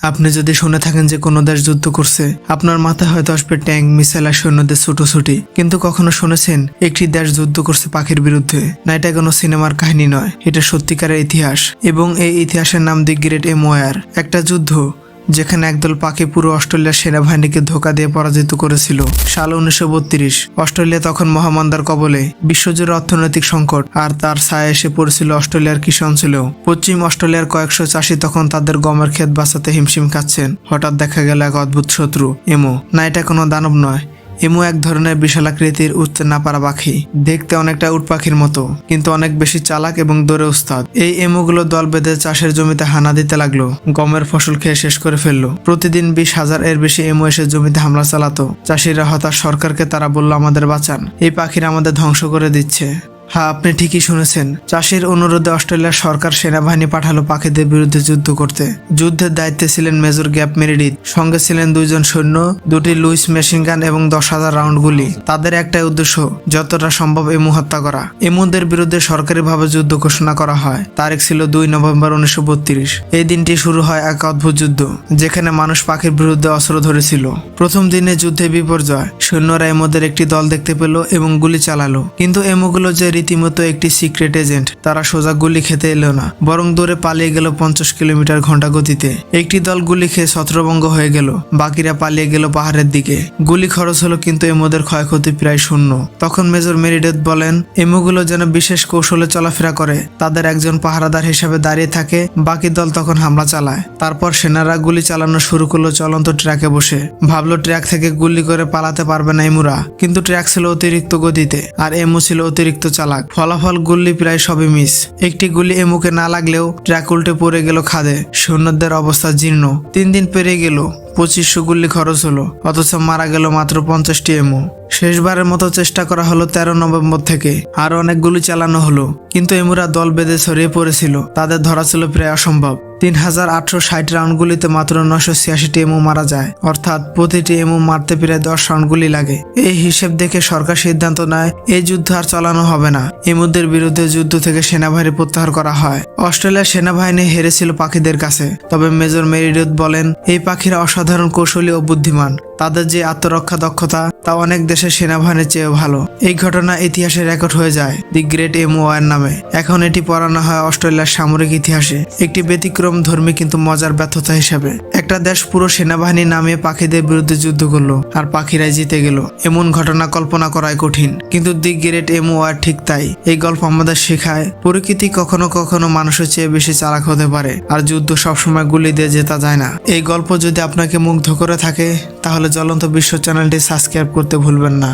আপনি যদি শুনে থাকেন যে কোনো দেশ যুদ্ধ করছে, আপনার মাথায় হয়তো আসবে ট্যাঙ্ক, মিসাইল আর সৈন্যদের ছুটোছুটি। কিন্তু কখনো শুনেছেন একটি দেশ যুদ্ধ করছে পাখির বিরুদ্ধে? না, এটা কোনো সিনেমার কাহিনী নয়, এটা সত্যিকারের ইতিহাস। এবং এই ইতিহাসের নাম দি গ্রেট এম ওয়ার। একটা যুদ্ধ যেখানে একদল পাখি পুরো অস্ট্রেলিয়ার সেনাবাহিনীকে ধোঁকা দিয়ে পরাজিত করেছিল। সাল 1932। অস্ট্রেলিয়া তখন মহামন্দার কবলে, বিশ্বজুড়ে অর্থনৈতিক সংকট, আর তার ছায়া এসে পড়েছিল অস্ট্রেলিয়ার কৃষি অঞ্চলেও। পশ্চিম অস্ট্রেলিয়ার কয়েকশো চাষি তখন তাদের গমের ক্ষেত বাঁচাতে হিমশিম খাচ্ছেন। হঠাৎ দেখা গেল এক অদ্ভুত শত্রু, এমো। না, এটা কোনো দানব নয়, এমু এক ধরনের বিশালাকৃতির উঠতে না পারা পাখি। দেখতে অনেকটা উট পাখির মতো, কিন্তু অনেক বেশি চালাক এবং দৌড়ে উস্তাদ। এই এমুগুলো দল বেঁধে চাষের জমিতে হানা দিতে লাগলো, গমের ফসল খেয়ে শেষ করে ফেললো। প্রতিদিন 20,000 এর বেশি এমু এসে জমিতে হামলা চালাতো। চাষিরা হতাশ, সরকারকে তারা বলল, আমাদের বাঁচান, এই পাখিরা আমাদের ধ্বংস করে দিচ্ছে। হ্যাঁ, আপনি ঠিকই শুনেছেন। চাষির অনুরোধে অস্ট্রেলিয়ার সরকার সেনাবাহিনী পাঠালো পাখিদের বিরুদ্ধে যুদ্ধ করতে। যুদ্ধের দায়িত্বে ছিলেন মেজর গ্যাপ মেরিডিথ, সঙ্গে ছিলেন 2 জন সৈন্য, 2টি লুইস মেশিনগান এবং 10,000 রাউন্ড গুলি। তাদের একটাই উদ্দেশ্য, যতটা সম্ভব এমু হত্যা করা। এমুদের বিরুদ্ধে সরকারিভাবে যুদ্ধ ঘোষণা করা হয়। তারিখ ছিল 2 নভেম্বর 1932। এই দিনটি শুরু হয় এক অদ্ভুত যুদ্ধ, যেখানে মানুষ পাখির বিরুদ্ধে অস্ত্র ধরেছিল। প্রথম দিনে যুদ্ধে বিপর্যয়। সৈন্যরা এমুদের একটি দল দেখতে পেল এবং গুলি চালালো, কিন্তু এমুগুলো যে রীতিমতো একটি সিক্রেট এজেন্ট, তারা সোজা গুলি খেতে এলো না, বরং দৌড়ে পালিয়ে গেল 50 কিলোমিটার ঘন্টা গতিতে। একটি দল গুলি খেয়ে ছত্রভঙ্গ হয়ে গেল, বাকিরা পালিয়ে গেল পাহাড়ের দিকে। গুলি খরচ হলো, কিন্তু এমুদের ক্ষয়ক্ষতি প্রায় শূন্য। তখন মেজর মেরিডেথ বলেন, এমুগুলো যেন বিশেষ কৌশলে চলাফেরা করে, তাদের একজন পাহারাদার হিসেবে দাঁড়িয়ে থাকে, বাকি দল তখন হামলা চালায়। তারপর সেনারা গুলি চালানো শুরু করলো চলন্ত ট্র্যাকে বসে। ভাবলো ট্র্যাক থেকে গুলি করে পালাতে পারবে না এমুরা, কিন্তু ট্র্যাক ছিল অতিরিক্ত গতিতে আর এমু ছিল অতিরিক্ত চালাক। ফলাফল গুলি প্রায় সবই মিস। একটি গুলি এমুকে না লাগলেও ট্র্যাক উল্টে পড়ে গেল খাদে। সৈন্যদের অবস্থা জীর্ণ। 3 দিন পেরিয়ে গেল, 2500 গুলি খরচ হলো, অথচ মারা গেল মাত্র 50টি এমু। শেষবারের মতো চেষ্টা করা হলো 13 নভেম্বর থেকে। আরো অনেক গুলি চালানো হলো, কিন্তু এমুরা দল বেঁধে ছড়িয়ে পড়েছিল, তাদের ধরা ছিল প্রায় অসম্ভব। 3860 রাউন্ড গুলিতে মাত্র 986টি এমু মারা যায়, অর্থাৎ প্রতিটি এমু মারতে প্রায় 10 রাউন্ড গুলি লাগে। এই হিসেব দেখে সরকার সিদ্ধান্ত নেয় এই যুদ্ধ আর চালানো হবে না। এমুদের বিরুদ্ধে যুদ্ধ থেকে সেনাবাহিনী প্রত্যাহার করা হয়। অস্ট্রেলিয়ার সেনাবাহিনী হেরেছিল পাখিদের কাছে, তবে মেজর মেরিডেথ বলেন, এই পাখিরা অসাধারণ কৌশলী ও বুদ্ধিমান। তাদের যে আত্মরক্ষা দক্ষতা, তা অনেক দেশের সেনাবাহিনীর চেয়েও ভালো। এই ঘটনা ইতিহাসে রেকর্ড হয়ে যায় দি গ্রেট এমু ওয়ার নামে। এখন এটি পড়ানো হয় অস্ট্রেলিয়ার সামরিক ইতিহাসে, একটি ব্যতিক্রম ধর্মী কিন্তু মজার ব্যর্থতা হিসাবে। একটা দেশ পুরো সেনাবাহিনী নামিয়ে পাখিদের বিরুদ্ধে যুদ্ধ করলো, আর পাখিরাই জিতে গেল। এমন ঘটনা কল্পনা করাই কঠিন, কিন্তু দি গ্রেট এমু ওয়ার ঠিক তাই। এই গল্প আমাদের শেখায়, প্রকৃতি কখনো কখনো মানুষের চেয়ে বেশি চালাক হতে পারে, আর যুদ্ধ সবসময় গুলি দিয়ে জেতা যায় না। এই গল্প যদি আপনাকে মুগ্ধ করে থাকে, তাহলে জ্বলন্ত বিশ্ব চ্যানেলটি সাবস্ক্রাইব করতে ভুলবেন না।